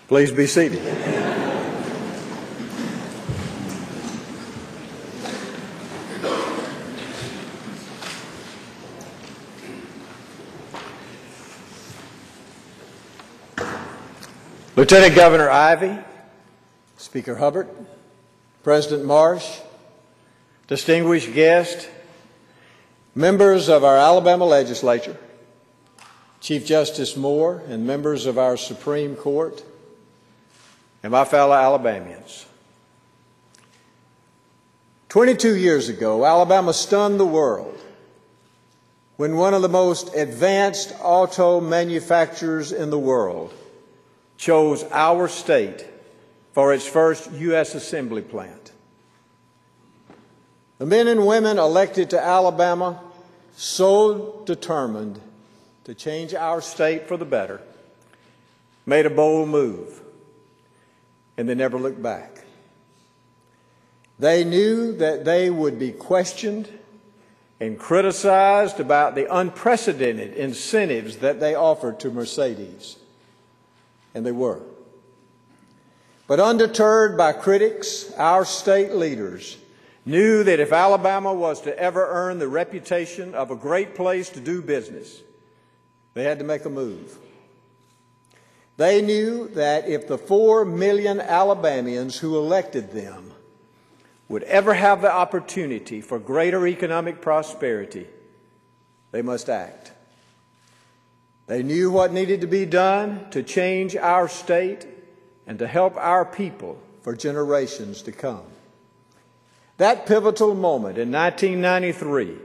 Please be seated. Lieutenant Governor Ivey, Speaker Hubbard, President Marsh, distinguished guests, members of our Alabama legislature, Chief Justice Moore, and members of our Supreme Court, and my fellow Alabamians. 22 years ago, Alabama stunned the world when one of the most advanced auto manufacturers in the world chose our state for its first U.S. assembly plant. The men and women elected to Alabama, so determined to change our state for the better, made a bold move, and they never looked back. They knew that they would be questioned and criticized about the unprecedented incentives that they offered to Mercedes, and they were. But undeterred by critics, our state leaders knew that if Alabama was to ever earn the reputation of a great place to do business, they had to make a move. They knew that if the 4 million Alabamians who elected them would ever have the opportunity for greater economic prosperity, they must act. They knew what needed to be done to change our state and to help our people for generations to come. That pivotal moment in 1993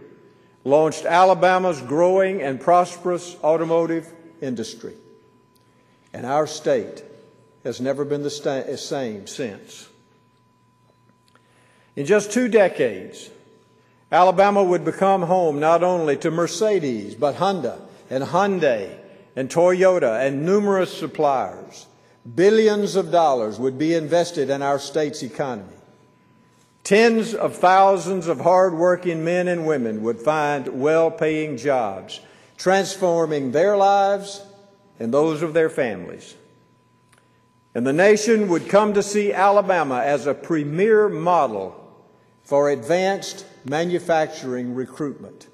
launched Alabama's growing and prosperous automotive industry, and our state has never been the same since. In just 2 decades, Alabama would become home not only to Mercedes, but Honda and Hyundai and Toyota and numerous suppliers. Billions of dollars would be invested in our state's economy. Tens of thousands of hard-working men and women would find well-paying jobs, transforming their lives and those of their families. And the nation would come to see Alabama as a premier model for advanced manufacturing recruitment.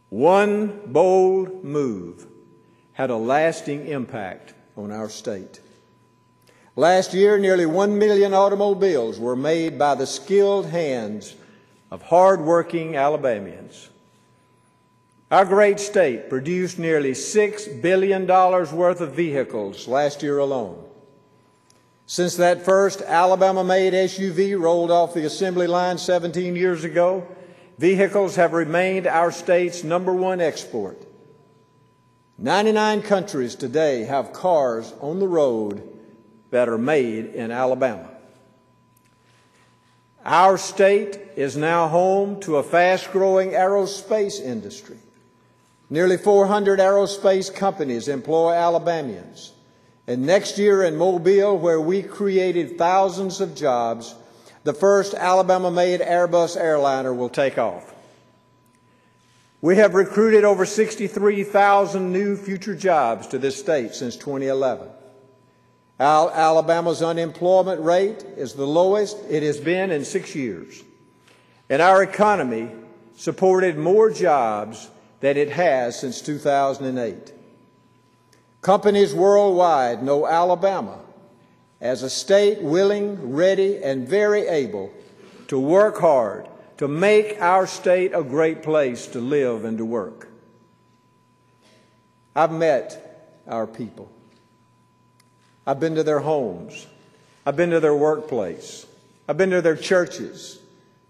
One bold move had a lasting impact on our state. Last year, nearly 1 million automobiles were made by the skilled hands of hard-working Alabamians. Our great state produced nearly $6 billion worth of vehicles last year alone. Since that first Alabama-made SUV rolled off the assembly line 17 years ago, vehicles have remained our state's #1 export. 99 countries today have cars on the road that are made in Alabama. Our state is now home to a fast-growing aerospace industry. Nearly 400 aerospace companies employ Alabamians. And next year in Mobile, where we created thousands of jobs, the first Alabama-made Airbus airliner will take off. We have recruited over 63,000 new future jobs to this state since 2011. Alabama's unemployment rate is the lowest it has been in 6 years. And our economy supported more jobs than it has since 2008. Companies worldwide know Alabama as a state willing, ready, and very able to work hard to make our state a great place to live and to work. I've met our people. I've been to their homes. I've been to their workplace. I've been to their churches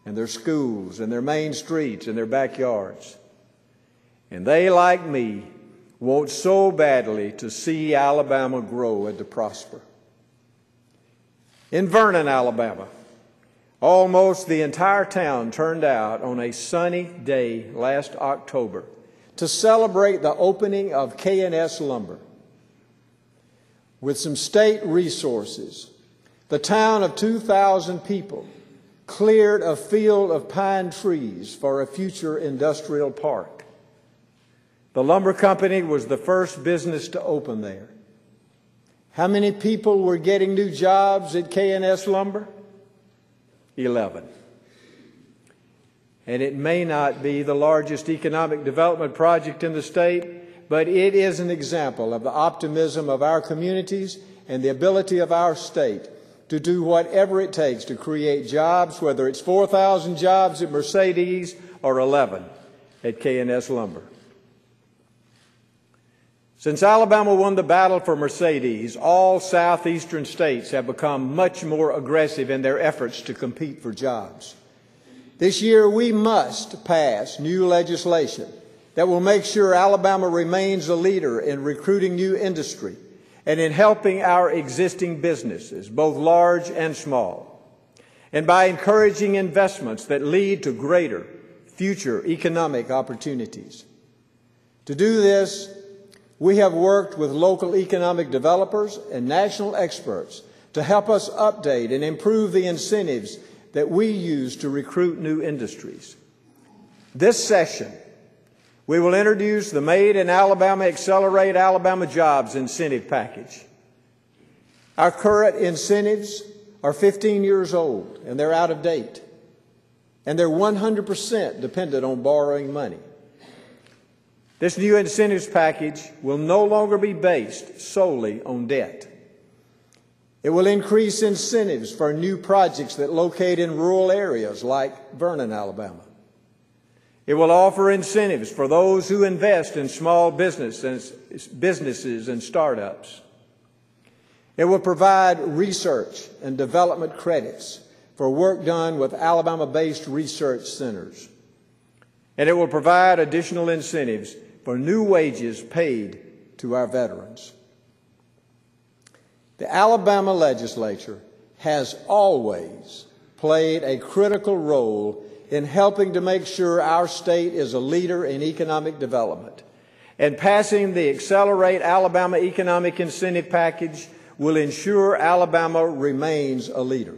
and their schools and their main streets and their backyards. And they, like me, want so badly to see Alabama grow and to prosper. In Vernon, Alabama, almost the entire town turned out on a sunny day last October to celebrate the opening of K&S Lumber. With some state resources, the town of 2,000 people cleared a field of pine trees for a future industrial park. The lumber company was the first business to open there. How many people were getting new jobs at K&S Lumber? 11. And it may not be the largest economic development project in the state, but it is an example of the optimism of our communities and the ability of our state to do whatever it takes to create jobs, whether it's 4,000 jobs at Mercedes or 11 at K&S Lumber. Since Alabama won the battle for Mercedes, all southeastern states have become much more aggressive in their efforts to compete for jobs. This year, we must pass new legislation that will make sure Alabama remains a leader in recruiting new industry and in helping our existing businesses, both large and small, and by encouraging investments that lead to greater future economic opportunities. To do this, we have worked with local economic developers and national experts to help us update and improve the incentives that we use to recruit new industries. This session, we will introduce the Made in Alabama Accelerate Alabama Jobs Incentive Package. Our current incentives are 15 years old and they're out of date, and they're 100% dependent on borrowing money. This new incentives package will no longer be based solely on debt. It will increase incentives for new projects that locate in rural areas like Vernon, Alabama. It will offer incentives for those who invest in small businesses and startups. It will provide research and development credits for work done with Alabama-based research centers. And it will provide additional incentives for new wages paid to our veterans. The Alabama legislature has always played a critical role in helping to make sure our state is a leader in economic development. And passing the Accelerate Alabama Economic Incentive Package will ensure Alabama remains a leader.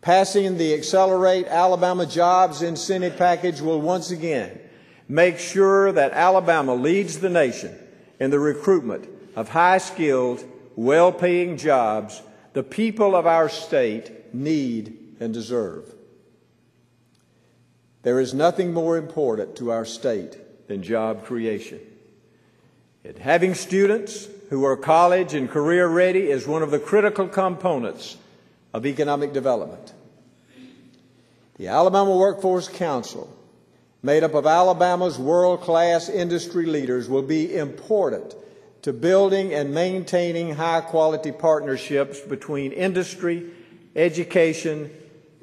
Passing the Accelerate Alabama Jobs Incentive Package will once again make sure that Alabama leads the nation in the recruitment of high-skilled, well-paying jobs the people of our state need and deserve. There is nothing more important to our state than job creation. And having students who are college and career ready is one of the critical components of economic development. The Alabama Workforce Council, made up of Alabama's world-class industry leaders, will be important to building and maintaining high-quality partnerships between industry, education,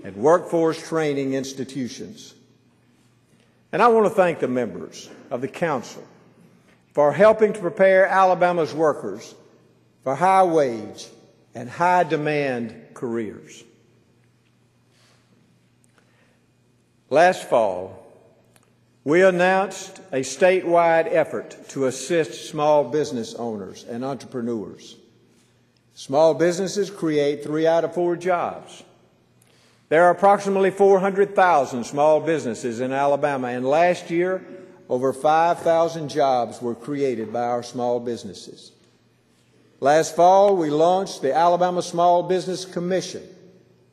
and workforce training institutions. And I want to thank the members of the Council for helping to prepare Alabama's workers for high-wage and high-demand careers. Last fall, we announced a statewide effort to assist small business owners and entrepreneurs. Small businesses create 3 out of 4 jobs. There are approximately 400,000 small businesses in Alabama, and last year, over 5,000 jobs were created by our small businesses. Last fall, we launched the Alabama Small Business Commission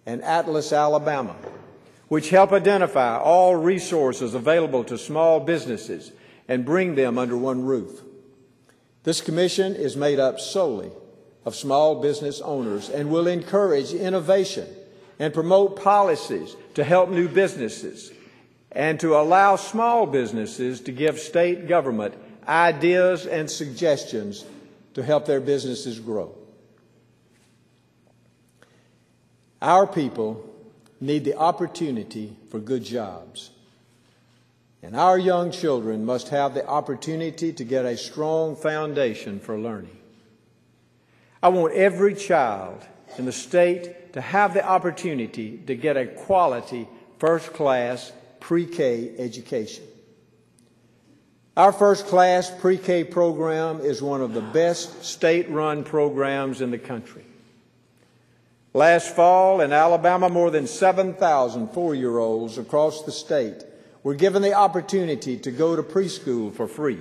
and Atlas Alabama, which help identify all resources available to small businesses and bring them under one roof. This commission is made up solely of small business owners and will encourage innovation and promote policies to help new businesses and to allow small businesses to give state government ideas and suggestions to help their businesses grow. Our people need the opportunity for good jobs, and our young children must have the opportunity to get a strong foundation for learning. I want every child in the state to have the opportunity to get a quality, first-class pre-K education. Our first-class pre-K program is one of the best state-run programs in the country. Last fall in Alabama, more than 7,000 4-year-olds across the state were given the opportunity to go to preschool for free.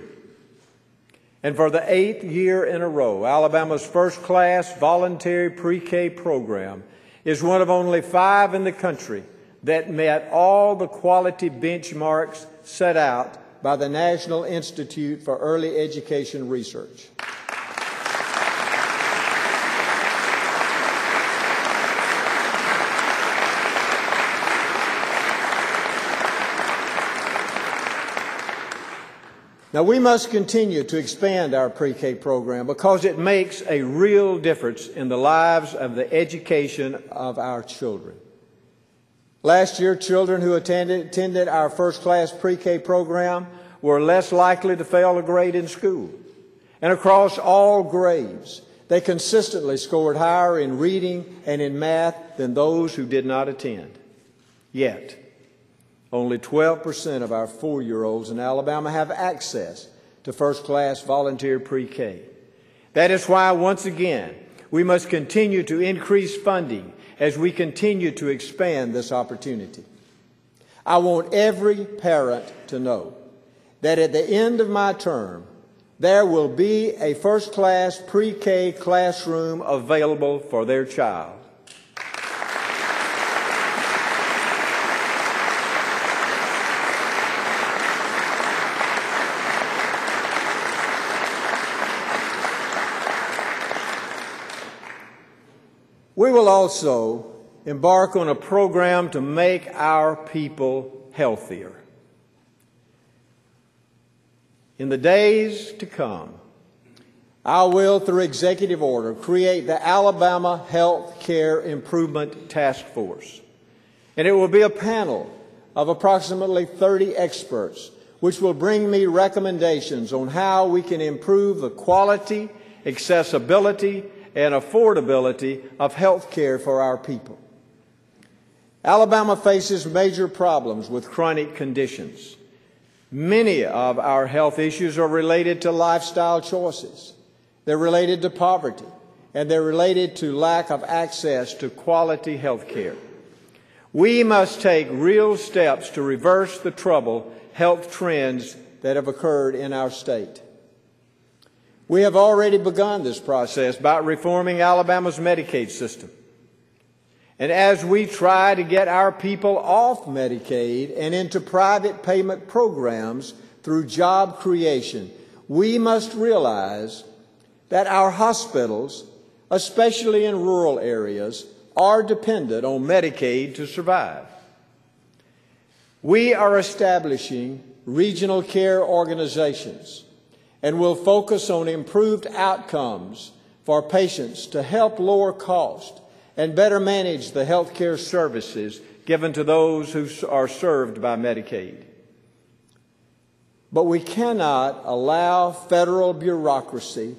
And for the 8th year in a row, Alabama's first-class voluntary pre-K program is one of only 5 in the country that met all the quality benchmarks set out by the National Institute for Early Education Research. Now, we must continue to expand our pre-K program because it makes a real difference in the lives of the education of our children. Last year, children who attended our first-class pre-K program were less likely to fail a grade in school. And across all grades, they consistently scored higher in reading and in math than those who did not attend. Yet, only 12% of our 4-year-olds in Alabama have access to first-class volunteer pre-K. That is why, once again, we must continue to increase funding as we continue to expand this opportunity. I want every parent to know that at the end of my term, there will be a first-class pre-K classroom available for their child. We will also embark on a program to make our people healthier. In the days to come, I will, through executive order, create the Alabama Health Care Improvement Task Force. And it will be a panel of approximately 30 experts, which will bring me recommendations on how we can improve the quality, accessibility, and affordability of health care for our people. Alabama faces major problems with chronic conditions. Many of our health issues are related to lifestyle choices. They're related to poverty, and they're related to lack of access to quality health care. We must take real steps to reverse the troubled health trends that have occurred in our state. We have already begun this process by reforming Alabama's Medicaid system. And as we try to get our people off Medicaid and into private payment programs through job creation, we must realize that our hospitals, especially in rural areas, are dependent on Medicaid to survive. We are establishing regional care organizations and will focus on improved outcomes for patients to help lower cost and better manage the health care services given to those who are served by Medicaid. But we cannot allow federal bureaucracy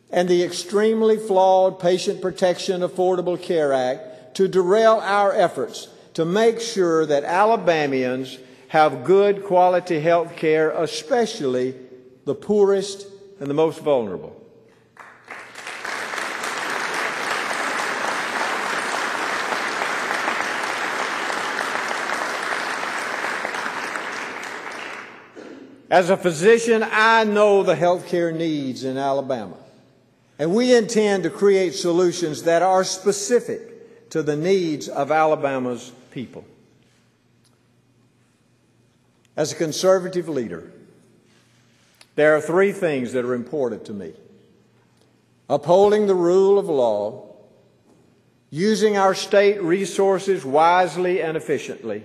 and the extremely flawed Patient Protection Affordable Care Act to derail our efforts to make sure that Alabamians have good quality health care, especially the poorest and the most vulnerable. As a physician, I know the health care needs in Alabama, and we intend to create solutions that are specific to the needs of Alabama's people. As a conservative leader, there are 3 things that are important to me: upholding the rule of law, using our state resources wisely and efficiently,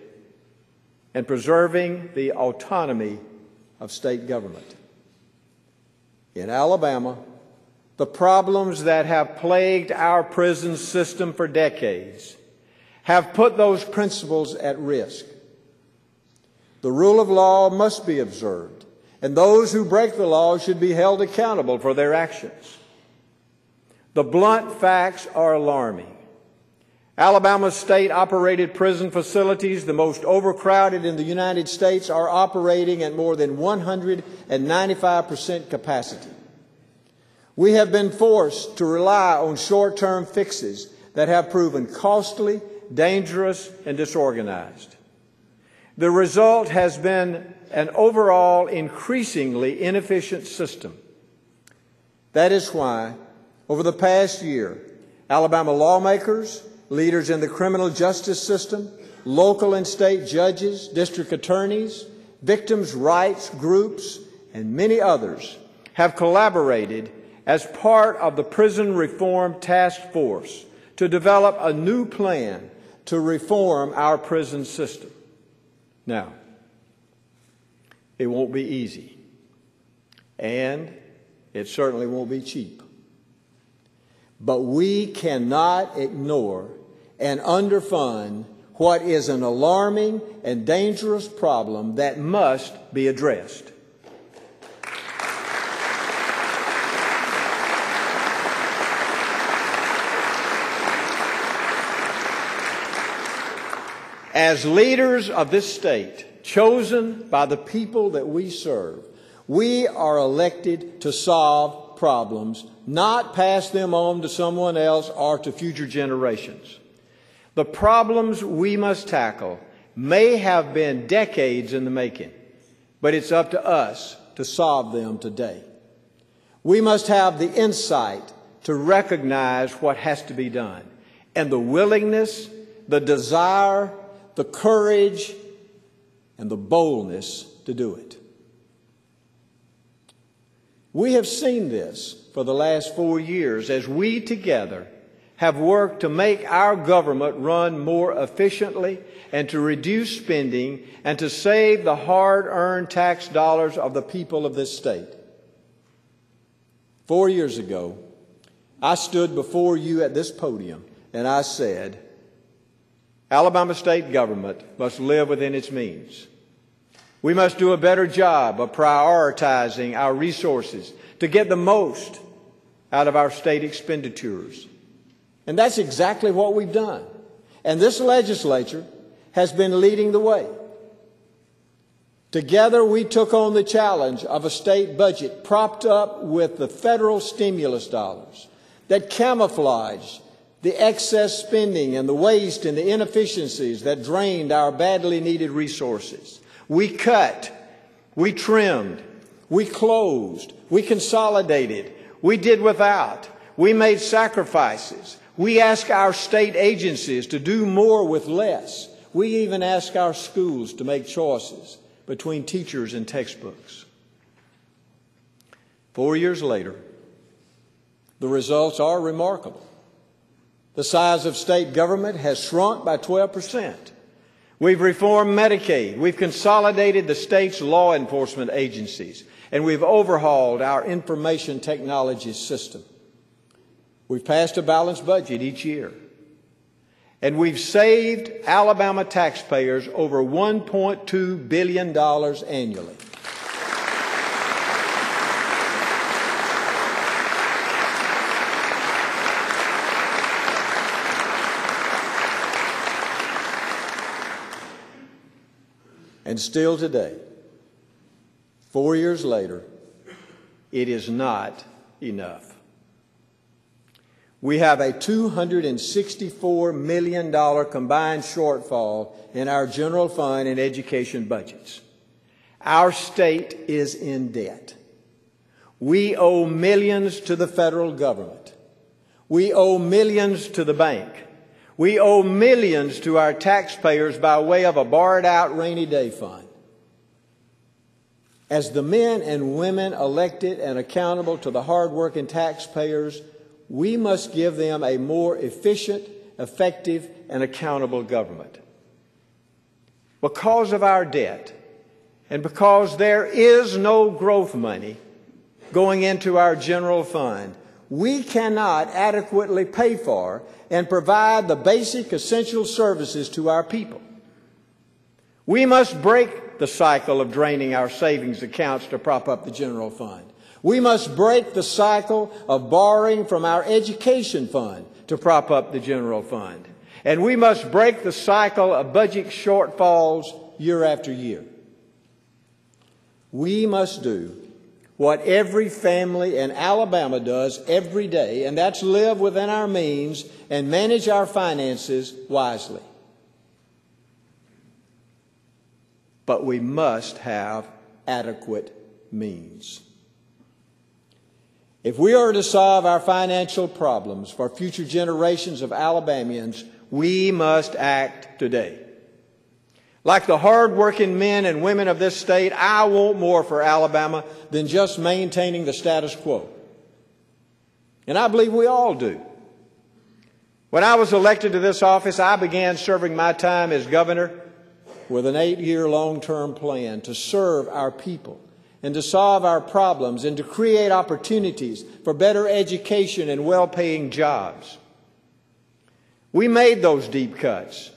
and preserving the autonomy of state government. In Alabama, the problems that have plagued our prison system for decades have put those principles at risk. The rule of law must be observed, and those who break the law should be held accountable for their actions. The blunt facts are alarming. Alabama's state-operated prison facilities, the most overcrowded in the United States, are operating at more than 195% capacity. We have been forced to rely on short-term fixes that have proven costly, dangerous, and disorganized. The result has been an overall increasingly inefficient system. That is why, over the past year, Alabama lawmakers, leaders in the criminal justice system, local and state judges, district attorneys, victims' rights groups, and many others have collaborated as part of the Prison Reform Task Force to develop a new plan to reform our prison system. Now, it won't be easy, and it certainly won't be cheap. But we cannot ignore and underfund what is an alarming and dangerous problem that must be addressed. As leaders of this state, chosen by the people that we serve, we are elected to solve problems, not pass them on to someone else or to future generations. The problems we must tackle may have been decades in the making, but it's up to us to solve them today. We must have the insight to recognize what has to be done, and the willingness, the desire, the courage, and the boldness to do it. We have seen this for the last 4 years as we together have worked to make our government run more efficiently and to reduce spending and to save the hard-earned tax dollars of the people of this state. 4 years ago, I stood before you at this podium and I said, Alabama state government must live within its means. We must do a better job of prioritizing our resources to get the most out of our state expenditures. And that's exactly what we've done. And this legislature has been leading the way. Together, we took on the challenge of a state budget propped up with the federal stimulus dollars that camouflaged the excess spending and the waste and the inefficiencies that drained our badly needed resources. We cut, we trimmed, we closed, we consolidated, we did without, we made sacrifices. We ask our state agencies to do more with less. We even ask our schools to make choices between teachers and textbooks. 4 years later, the results are remarkable. The size of state government has shrunk by 12%. We've reformed Medicaid. We've consolidated the state's law enforcement agencies. And we've overhauled our information technology system. We've passed a balanced budget each year. And we've saved Alabama taxpayers over $1.2 billion annually. And still today, 4 years later, it is not enough. We have a $264 million combined shortfall in our general fund and education budgets. Our state is in debt. We owe millions to the federal government. We owe millions to the bank. We owe millions to our taxpayers by way of a borrowed-out rainy day fund. As the men and women elected and accountable to the hard-working taxpayers, we must give them a more efficient, effective, and accountable government. Because of our debt, and because there is no growth money going into our general fund, we cannot adequately pay for and provide the basic essential services to our people. We must break the cycle of draining our savings accounts to prop up the general fund. We must break the cycle of borrowing from our education fund to prop up the general fund. And we must break the cycle of budget shortfalls year after year. We must do what every family in Alabama does every day, and that's live within our means and manage our finances wisely. But we must have adequate means. If we are to solve our financial problems for future generations of Alabamians, we must act today. Like the hard-working men and women of this state, I want more for Alabama than just maintaining the status quo. And I believe we all do. When I was elected to this office, I began serving my time as governor with an 8-year long-term plan to serve our people and to solve our problems and to create opportunities for better education and well-paying jobs. We made those deep cuts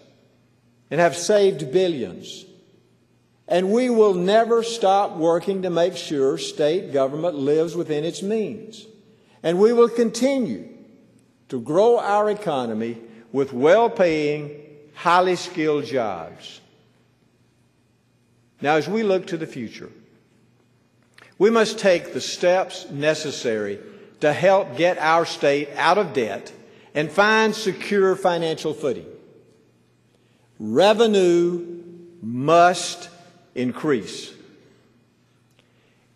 and have saved billions. And we will never stop working to make sure state government lives within its means. And we will continue to grow our economy with well-paying, highly skilled jobs. Now, as we look to the future, we must take the steps necessary to help get our state out of debt and find secure financial footing. Revenue must increase.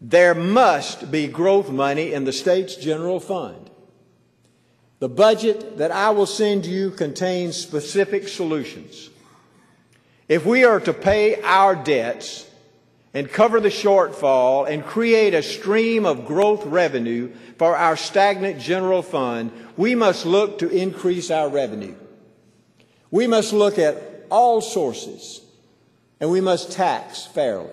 There must be growth money in the state's general fund. The budget that I will send you contains specific solutions. If we are to pay our debts and cover the shortfall and create a stream of growth revenue for our stagnant general fund, we must look to increase our revenue. We must look at all sources, and we must tax fairly.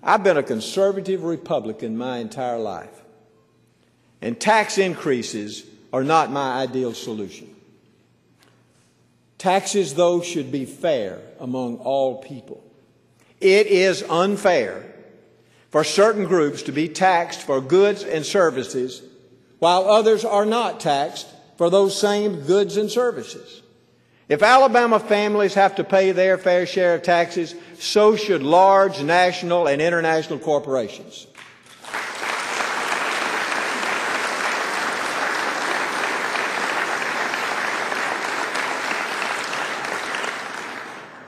I've been a conservative Republican my entire life, and tax increases are not my ideal solution. Taxes, though, should be fair among all people. It is unfair for certain groups to be taxed for goods and services while others are not taxed for those same goods and services. If Alabama families have to pay their fair share of taxes, so should large national and international corporations.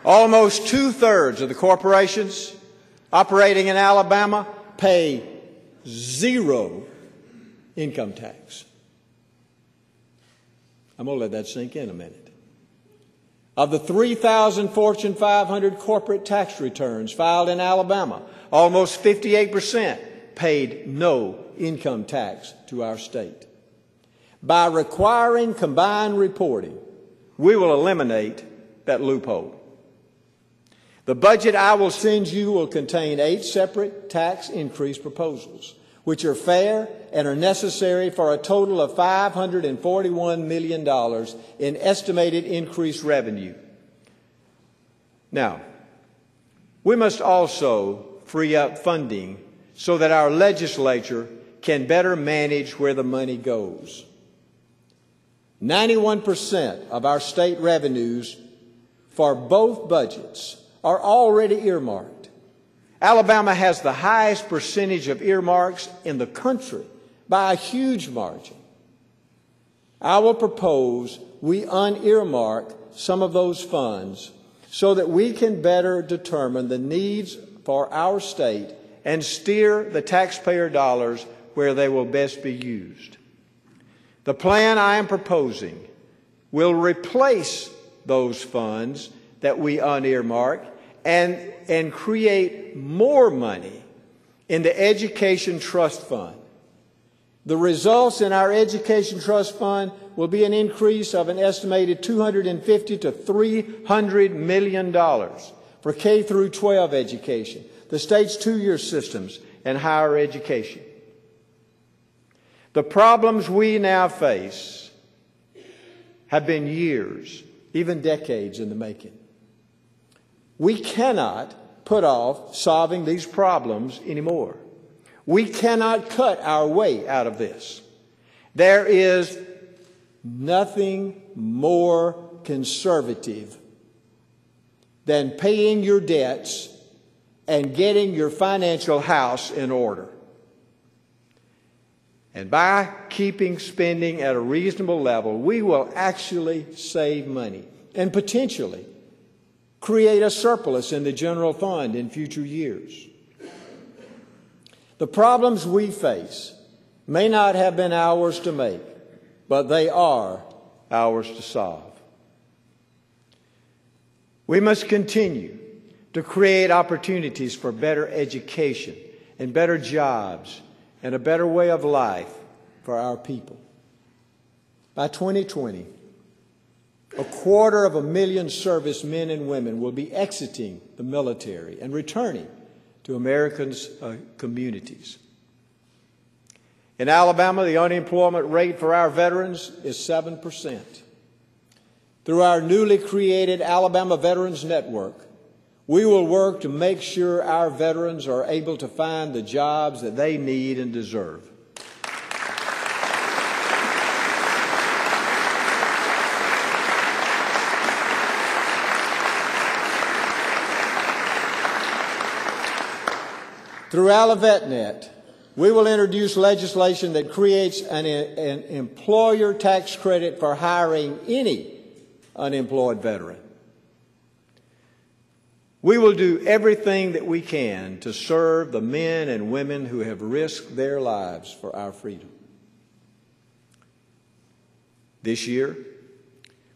Almost 2/3 of the corporations operating in Alabama pay zero income tax. I'm going to let that sink in a minute. Of the 3,000 Fortune 500 corporate tax returns filed in Alabama, almost 58% paid no income tax to our state. By requiring combined reporting, we will eliminate that loophole. The budget I will send you will contain 8 separate tax increase proposals, which are fair and are necessary for a total of $541 million in estimated increased revenue. Now, we must also free up funding so that our legislature can better manage where the money goes. 91% of our state revenues for both budgets are already earmarked. Alabama has the highest percentage of earmarks in the country by a huge margin. I will propose we unearmark some of those funds so that we can better determine the needs for our state and steer the taxpayer dollars where they will best be used. The plan I am proposing will replace those funds that we unearmark and create more money in the Education Trust Fund. The results in our Education Trust Fund will be an increase of an estimated $250 to $300 million for K through 12 education, the state's 2-year systems, and higher education. The problems we now face have been years, even decades in the making. We cannot put off solving these problems anymore. We cannot cut our way out of this. There is nothing more conservative than paying your debts and getting your financial house in order. And by keeping spending at a reasonable level, we will actually save money and potentially create a surplus in the general fund in future years. The problems we face may not have been ours to make, but they are ours to solve. We must continue to create opportunities for better education and better jobs and a better way of life for our people. By 2020, 250,000 servicemen and women will be exiting the military and returning to Americans' communities. In Alabama, the unemployment rate for our veterans is 7%. Through our newly created Alabama Veterans Network, we will work to make sure our veterans are able to find the jobs that they need and deserve. Through AlaVetNet, we will introduce legislation that creates an employer tax credit for hiring any unemployed veteran. We will do everything that we can to serve the men and women who have risked their lives for our freedom. This year,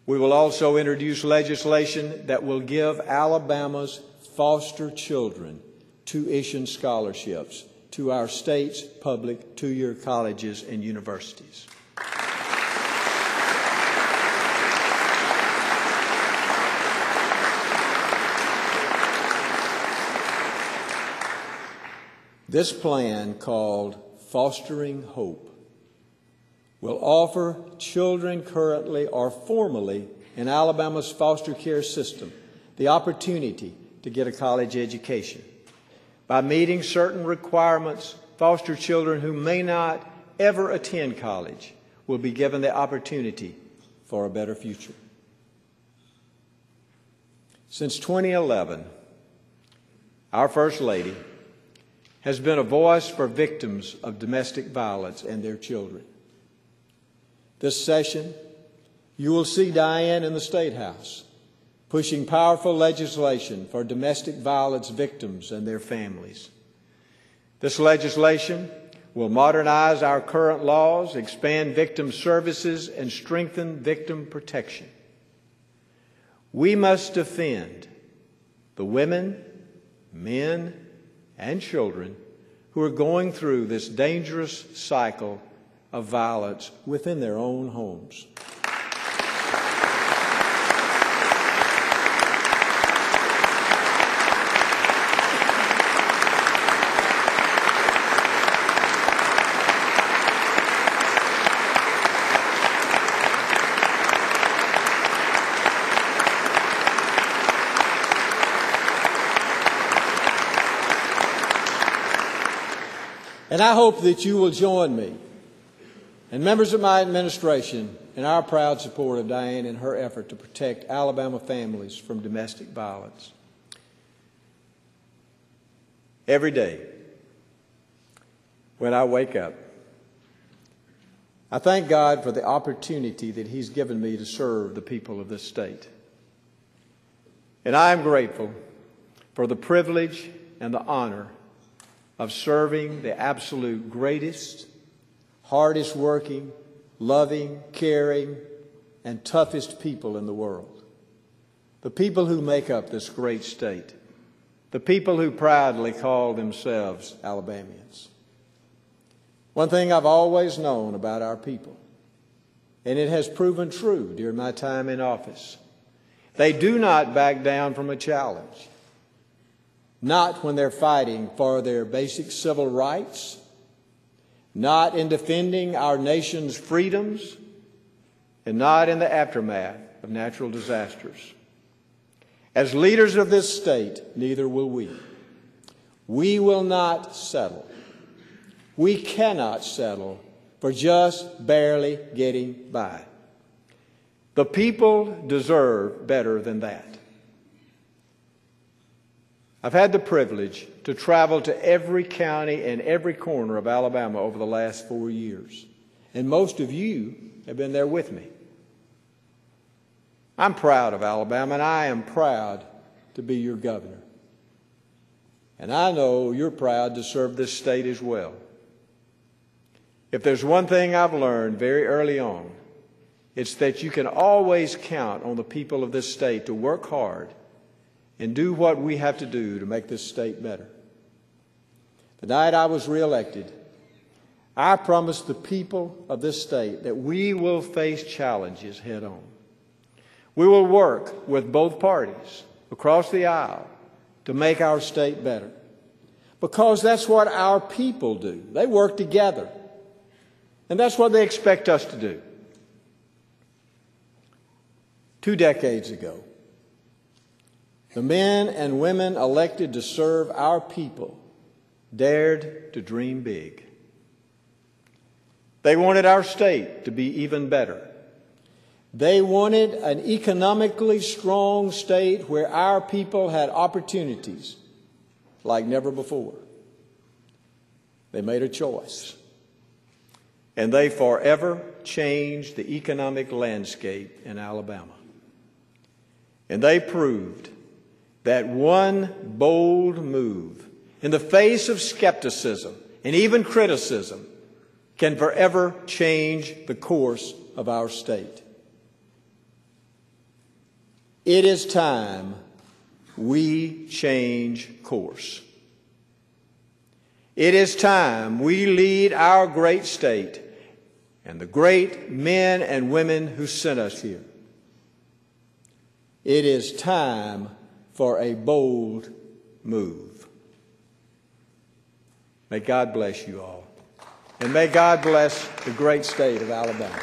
we will also introduce legislation that will give Alabama's foster children tuition scholarships to our state's public two-year colleges and universities. This plan, called Fostering Hope, will offer children currently or formerly in Alabama's foster care system the opportunity to get a college education. By meeting certain requirements, foster children who may not ever attend college will be given the opportunity for a better future. Since 2011, our First Lady has been a voice for victims of domestic violence and their children. This session, you will see Diane in the State House pushing powerful legislation for domestic violence victims and their families. This legislation will modernize our current laws, expand victim services, and strengthen victim protection. We must defend the women, men, and children who are going through this dangerous cycle of violence within their own homes. And I hope that you will join me and members of my administration in our proud support of Diane in her effort to protect Alabama families from domestic violence. Every day when I wake up, I thank God for the opportunity that He's given me to serve the people of this state. And I am grateful for the privilege and the honor of serving the absolute greatest, hardest working, loving, caring, and toughest people in the world. The people who make up this great state. The people who proudly call themselves Alabamians. One thing I've always known about our people, and it has proven true during my time in office, they do not back down from a challenge. Not when they're fighting for their basic civil rights, not in defending our nation's freedoms, and not in the aftermath of natural disasters. As leaders of this state, neither will we. We will not settle. We cannot settle for just barely getting by. The people deserve better than that. I've had the privilege to travel to every county and every corner of Alabama over the last 4 years, and most of you have been there with me. I'm proud of Alabama, and I am proud to be your governor. And I know you're proud to serve this state as well. If there's one thing I've learned very early on, it's that you can always count on the people of this state to work hard and do what we have to do to make this state better. The night I was reelected, I promised the people of this state that we will face challenges head on. We will work with both parties across the aisle to make our state better, because that's what our people do. They work together, and that's what they expect us to do. 2 decades ago, the men and women elected to serve our people dared to dream big. They wanted our state to be even better. They wanted an economically strong state where our people had opportunities like never before. They made a choice, and they forever changed the economic landscape in Alabama. And they proved that one bold move in the face of skepticism and even criticism can forever change the course of our state. It is time we change course. It is time we lead our great state and the great men and women who sent us here. It is time for a bold move. May God bless you all. And may God bless the great state of Alabama.